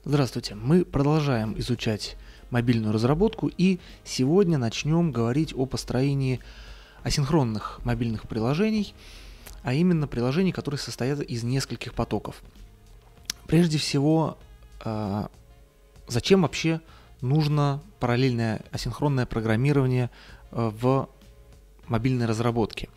Здравствуйте! Мы продолжаем изучать мобильную разработку и сегодня начнем говорить о построении асинхронных мобильных приложений, а именно приложений, которые состоят из нескольких потоков. Прежде всего, зачем вообще нужно параллельное асинхронное программирование в мобильной разработке?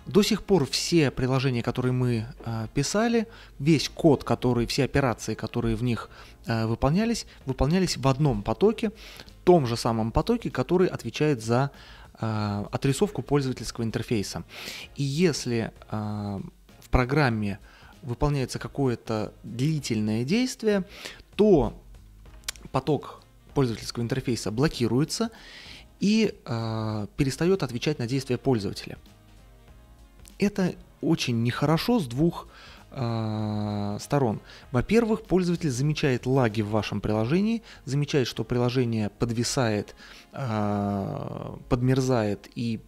До сих пор все приложения, которые мы писали, весь код, все операции, которые в них выполнялись в одном потоке, том же самом потоке, который отвечает за отрисовку пользовательского интерфейса. И если в программе выполняется какое-то длительное действие, то поток пользовательского интерфейса блокируется и перестает отвечать на действия пользователя. Это очень нехорошо с двух сторон. Во-первых, пользователь замечает лаги в вашем приложении, замечает, что приложение подвисает, подмерзает, и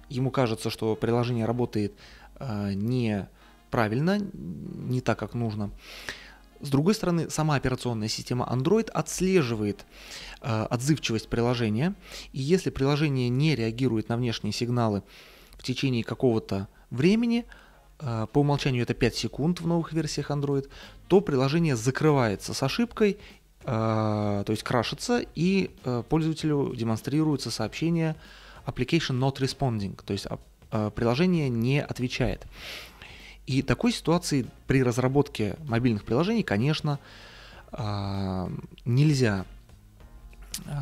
ему кажется, что приложение работает неправильно, не так, как нужно. С другой стороны, сама операционная система Android отслеживает отзывчивость приложения, и если приложение не реагирует на внешние сигналы в течение какого-то времени, по умолчанию это 5 секунд в новых версиях Android, то приложение закрывается с ошибкой, то есть крашится, и пользователю демонстрируется сообщение application not responding, то есть приложение не отвечает. И такой ситуации при разработке мобильных приложений, конечно, нельзя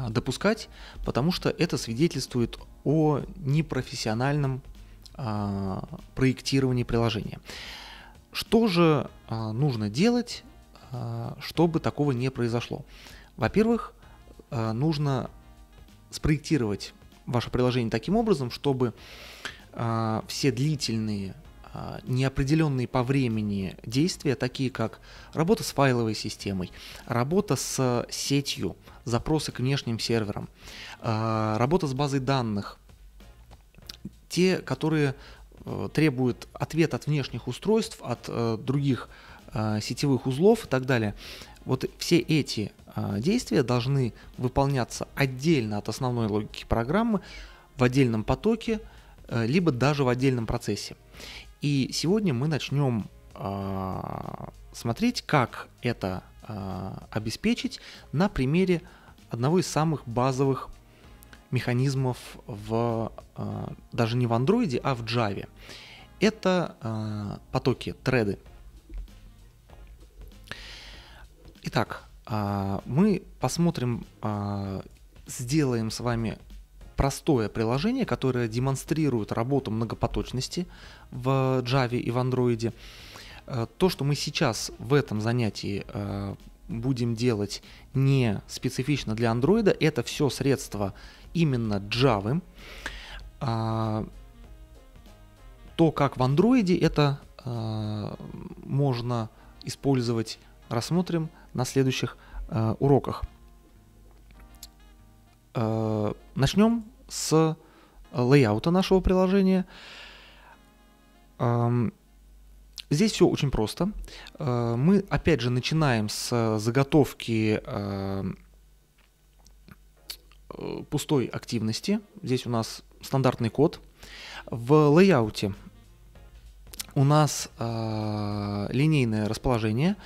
допускать, потому что это свидетельствует о непрофессиональном проектировании приложения. Что же нужно делать, чтобы такого не произошло? Во-первых, нужно спроектировать ваше приложение таким образом, чтобы все длительные, неопределенные по времени действия, такие как работа с файловой системой, работа с сетью, запросы к внешним серверам, работа с базой данных, те, которые требуют ответ от внешних устройств, от других сетевых узлов и так далее. Вот все эти действия должны выполняться отдельно от основной логики программы, в отдельном потоке, либо даже в отдельном процессе. И сегодня мы начнем смотреть, как это обеспечить на примере одного из самых базовых механизмов даже не в Android, а в Java. Это потоки, треды. Итак, мы посмотрим, сделаем с вами простое приложение, которое демонстрирует работу многопоточности в Java и в Android. То, что мы сейчас в этом занятии будем делать не специфично для Android, это все средства именно Java. То, как в Android это можно использовать, рассмотрим на следующих уроках. Начнем с лейаута нашего приложения. Здесь все очень просто. Мы опять же начинаем с заготовки пустой активности. Здесь у нас стандартный код. В лейауте у нас линейное расположение,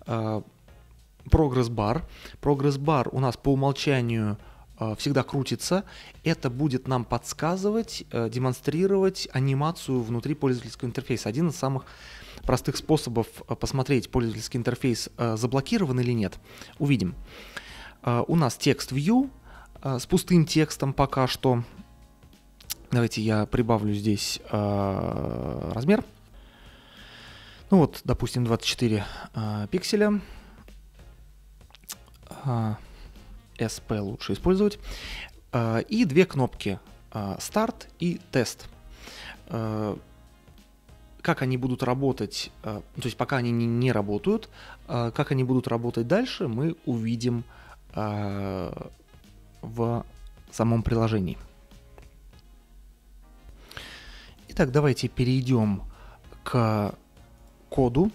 прогресс-бар. Прогресс-бар у нас по умолчанию всегда крутится. Это будет нам подсказывать, демонстрировать анимацию внутри пользовательского интерфейса. Один из самых простых способов посмотреть, пользовательский интерфейс заблокирован или нет. Увидим. У нас текст view с пустым текстом пока что. Давайте я прибавлю здесь размер. Ну вот, допустим, 24 пикселя. SP лучше использовать. И две кнопки Start и Test. Как они будут работать, то есть пока они не работают, как они будут работать дальше, мы увидим в самом приложении. Итак, давайте перейдем к коду.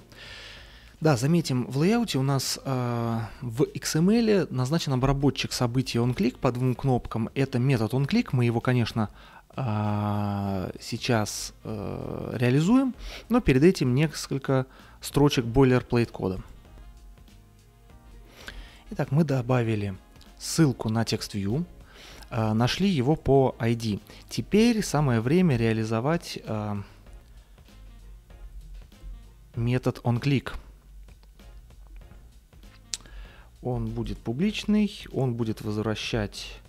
Да, заметим, в лейауте у нас в XML назначен обработчик события onClick по двум кнопкам. Это метод onClick, мы его, конечно, сейчас реализуем, но перед этим несколько строчек boilerplate кода. Итак, мы добавили ссылку на TextView, нашли его по ID. Теперь самое время реализовать метод onClick. Он будет публичный, он будет возвращать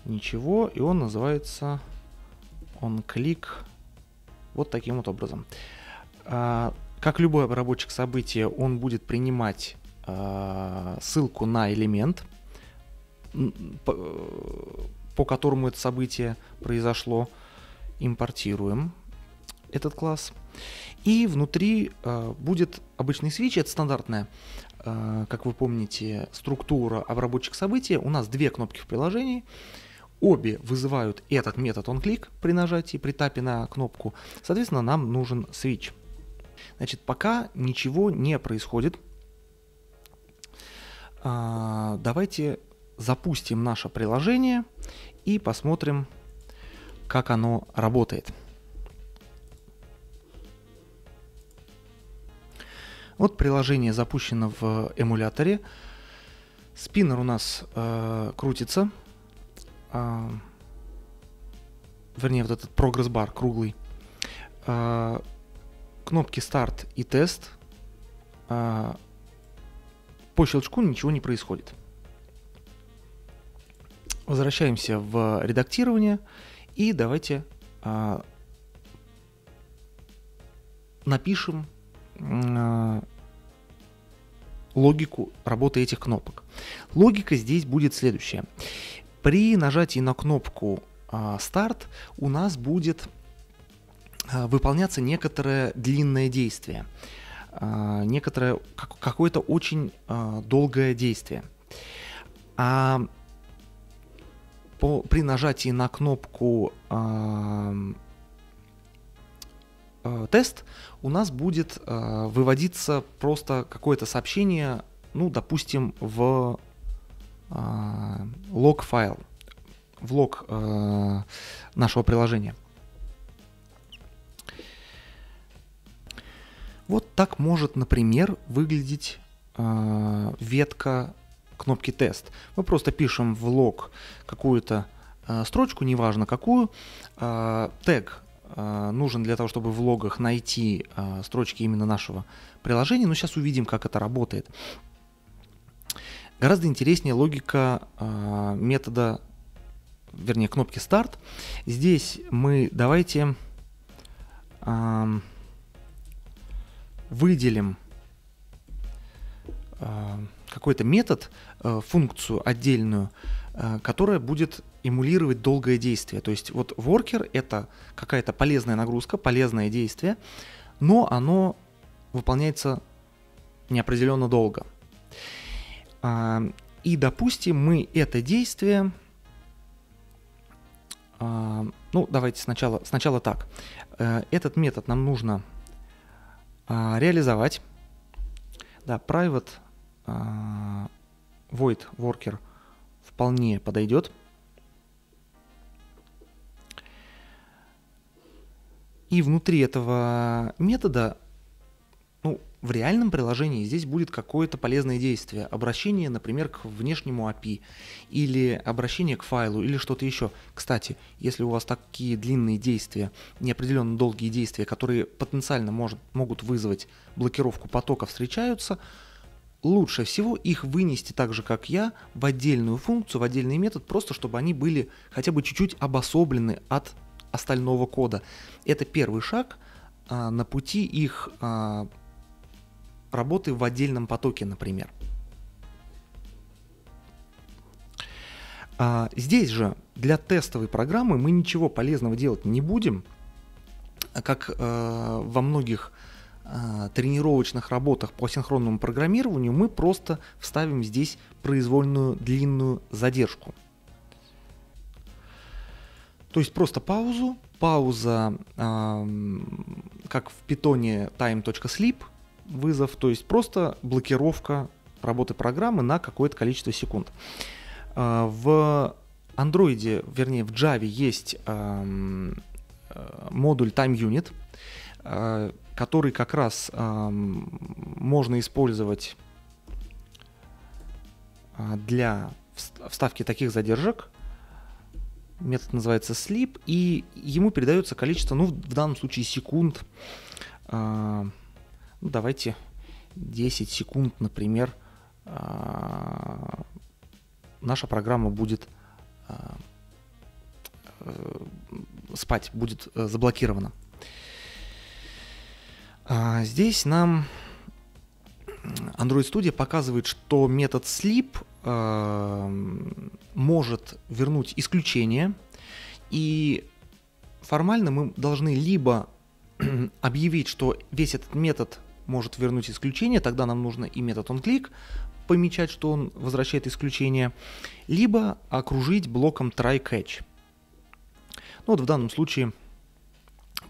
ничего, и он называется onClick вот таким вот образом. Как любой обработчик события, он будет принимать ссылку на элемент, по которому это событие произошло. Импортируем этот класс. И внутри будет обычный switch, это стандартная, как вы помните, структура обработчик события. У нас две кнопки в приложении. Обе вызывают этот метод onClick при нажатии, при тапе на кнопку. Соответственно, нам нужен switch. Значит, пока ничего не происходит. Давайте запустим наше приложение и посмотрим, как оно работает. Вот приложение запущено в эмуляторе. Спиннер у нас крутится. Вернее, вот этот прогресс-бар круглый. Кнопки старт и тест. По щелчку ничего не происходит. Возвращаемся в редактирование и давайте напишем логику работы этих кнопок. Логика здесь будет следующая. При нажатии на кнопку старт у нас будет выполняться некоторое длинное действие, некоторое какое-то очень долгое действие. А при нажатии на кнопку тест у нас будет выводиться просто какое-то сообщение, ну, допустим, в лог-файл, в лог нашего приложения. Вот так может, например, выглядеть ветка кнопки тест. Мы просто пишем в лог какую-то строчку, неважно какую. Тег нужен для того, чтобы в логах найти строчки именно нашего приложения. Но сейчас увидим, как это работает. Гораздо интереснее логика метода, вернее, кнопки старт. Здесь мы давайте выделим какой-то метод, функцию отдельную, которая будет эмулировать долгое действие. То есть вот worker — это какая-то полезная нагрузка, полезное действие, но оно выполняется неопределенно долго. И, допустим, мы это действие... Ну, давайте сначала так. Этот метод нам нужно реализовать. Да, private void worker вполне подойдет. И внутри этого метода, ну, в реальном приложении здесь будет какое-то полезное действие. Обращение, например, к внешнему API, или обращение к файлу, или что-то еще. Кстати, если у вас такие длинные действия, неопределенно долгие действия, которые потенциально могут вызвать блокировку потока, встречаются, лучше всего их вынести так же, как я, в отдельную функцию, в отдельный метод, просто чтобы они были хотя бы чуть-чуть обособлены от остального кода. Это первый шаг на пути их работы в отдельном потоке, например. Здесь же для тестовой программы мы ничего полезного делать не будем. Как во многих тренировочных работах по синхронному программированию, мы просто вставим здесь произвольную длинную задержку. То есть просто пауза, как в питоне time.sleep, вызов, то есть просто блокировка работы программы на какое-то количество секунд. В Android, вернее в Java есть модуль TimeUnit, который как раз можно использовать для вставки таких задержек. Метод называется sleep, и ему передается количество, в данном случае секунд. Давайте 10 секунд, например, наша программа будет спать, будет заблокирована. Здесь нам Android Studio показывает, что метод sleep может вернуть исключение, и формально мы должны либо объявить, что весь этот метод может вернуть исключение, тогда нам нужно и метод onClick помечать, что он возвращает исключение, либо окружить блоком try-catch. В данном случае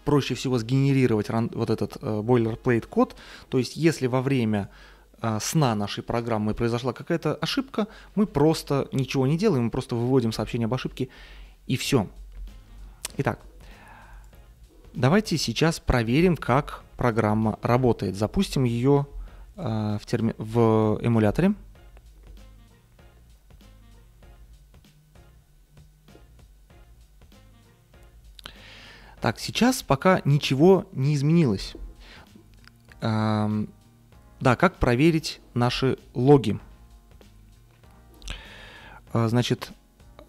проще всего сгенерировать вот этот boilerplate код, то есть если во время сна нашей программы произошла какая-то ошибка, мы просто ничего не делаем, мы просто выводим сообщение об ошибке и все. Итак, давайте сейчас проверим, как программа работает. Запустим ее в эмуляторе. Так, сейчас пока ничего не изменилось. Да, как проверить наши логи? Значит,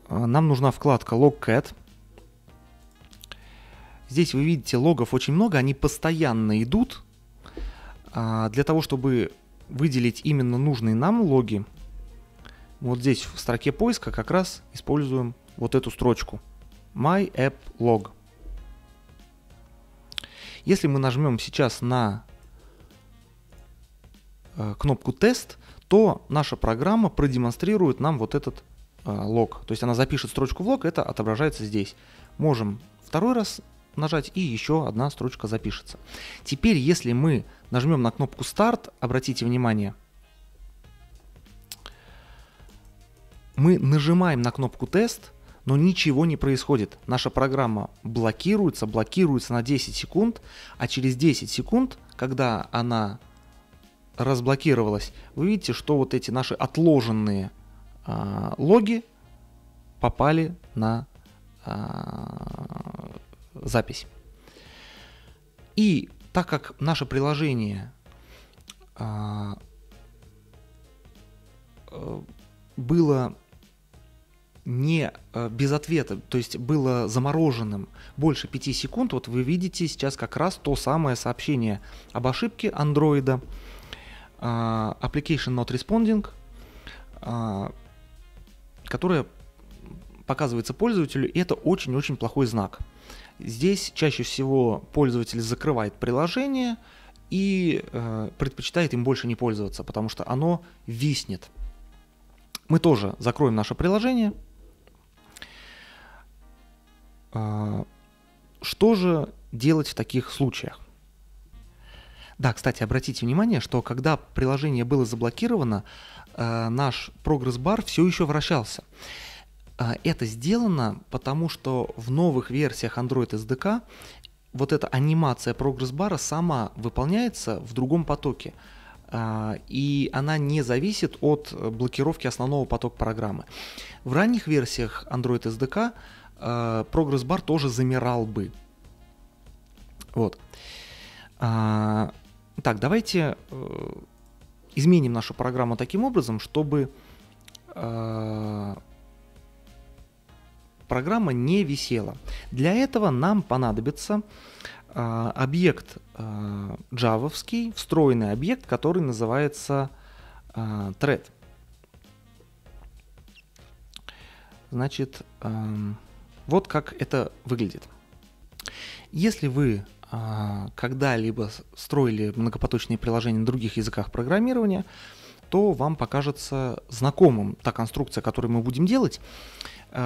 нам нужна вкладка Logcat. Здесь вы видите, логов очень много, они постоянно идут. Для того, чтобы выделить именно нужные нам логи, вот здесь в строке поиска как раз используем вот эту строчку My App Log. Если мы нажмем сейчас на кнопку «Тест», то наша программа продемонстрирует нам вот этот лог. То есть она запишет строчку в лог, это отображается здесь. Можем второй раз нажать, и еще одна строчка запишется. Теперь, если мы нажмем на кнопку «Старт», обратите внимание, мы нажимаем на кнопку «Тест», но ничего не происходит. Наша программа блокируется на 10 секунд, а через 10 секунд, когда она разблокировалась, вы видите, что вот эти наши отложенные логи попали на запись. И так как наше приложение было не без ответа, то есть было замороженным больше 5 секунд, вот вы видите сейчас как раз то самое сообщение об ошибке Android, application not responding, которое показывается пользователю, и это очень-очень плохой знак. Здесь чаще всего пользователь закрывает приложение и предпочитает им больше не пользоваться, потому что оно виснет. Мы тоже закроем наше приложение. Что же делать в таких случаях? Да, кстати, обратите внимание, что когда приложение было заблокировано, наш прогресс-бар все еще вращался. Это сделано потому, что в новых версиях Android SDK вот эта анимация прогресс-бара сама выполняется в другом потоке, и она не зависит от блокировки основного потока программы. В ранних версиях Android SDK прогресс-бар тоже замирал бы. Вот. Так, давайте изменим нашу программу таким образом, чтобы программа не висела. Для этого нам понадобится объект джавовский, встроенный объект, который называется thread. Значит, вот как это выглядит. Если вы когда-либо строили многопоточные приложения на других языках программирования, то вам покажется знакомым та конструкция, которую мы будем делать.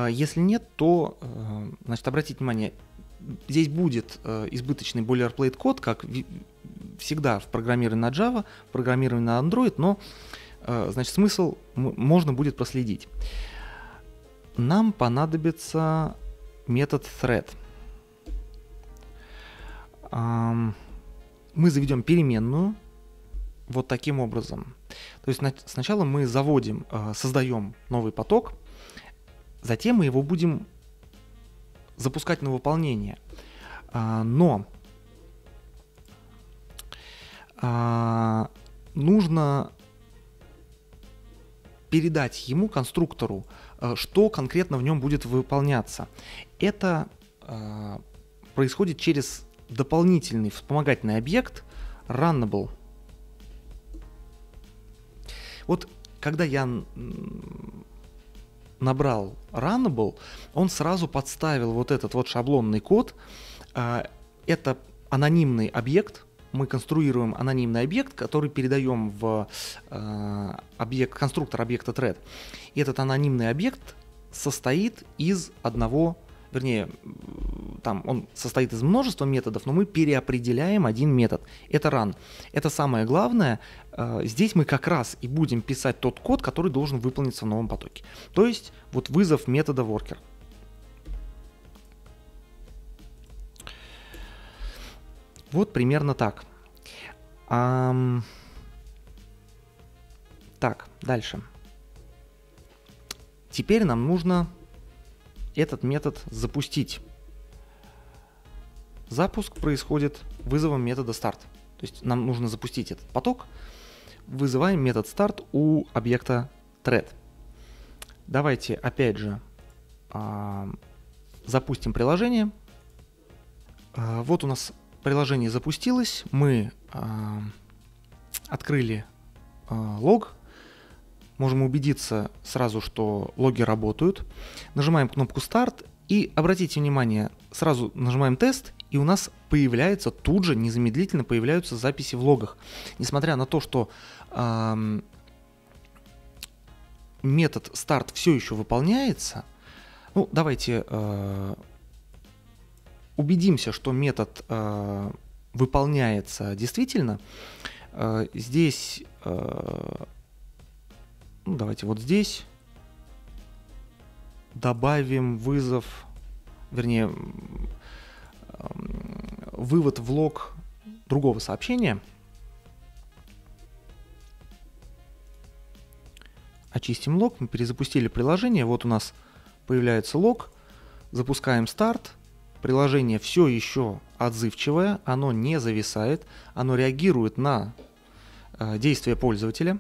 Если нет, то, значит, обратите внимание, здесь будет избыточный boilerplate код, как всегда в программировании на Java, в программировании на Android, но значит, смысл можно будет проследить. Нам понадобится метод thread. Мы заведем переменную вот таким образом. То есть сначала мы создаем новый поток, затем мы его будем запускать на выполнение. Но нужно передать ему, конструктору, что конкретно в нем будет выполняться. Это происходит через дополнительный вспомогательный объект runnable. Вот когда я набрал runnable, он сразу подставил вот этот вот шаблонный код. Это анонимный объект. Мы конструируем анонимный объект, который передаем в конструктор объекта thread. И этот анонимный объект состоит из одного, вернее, там он состоит из множества методов, но мы переопределяем один метод. Это run. Это самое главное. Здесь мы как раз и будем писать тот код, который должен выполниться в новом потоке. То есть вот вызов метода worker. Вот примерно так. Так, дальше. Теперь нам нужно этот метод запустить. Запуск происходит вызовом метода start. То есть нам нужно запустить этот поток. Вызываем метод start у объекта thread. Давайте опять же запустим приложение. Вот у нас приложение запустилось. Мы открыли лог. Можем убедиться сразу, что логи работают. Нажимаем кнопку Start и обратите внимание, сразу нажимаем тест, и у нас появляется тут же, незамедлительно появляются записи в логах. Несмотря на то, что метод Start все еще выполняется, ну, давайте убедимся, что метод выполняется действительно. Здесь, давайте вот здесь добавим вызов, вернее, вывод в лог другого сообщения. Очистим лог, мы перезапустили приложение, вот у нас появляется лог, запускаем старт. Приложение все еще отзывчивое, оно не зависает, оно реагирует на действия пользователя.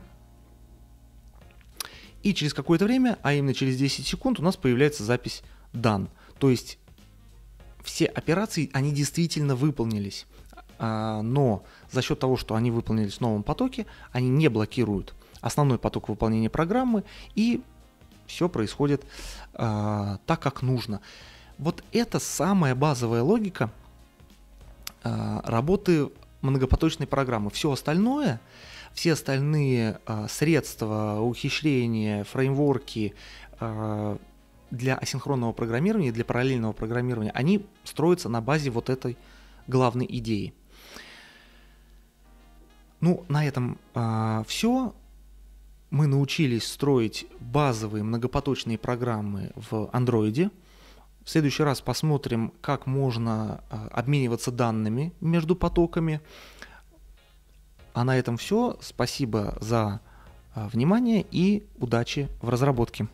И через какое-то время, а именно через 10 секунд, у нас появляется запись done. То есть все операции, они действительно выполнились, но за счет того, что они выполнились в новом потоке, они не блокируют основной поток выполнения программы, и все происходит так, как нужно. Вот это самая базовая логика работы многопоточной программы. Все остальное, все остальные средства, ухищрения, фреймворки для асинхронного программирования, для параллельного программирования, они строятся на базе вот этой главной идеи. Ну, на этом все. Мы научились строить базовые многопоточные программы в Android. В следующий раз посмотрим, как можно обмениваться данными между потоками. А на этом все. Спасибо за внимание и удачи в разработке.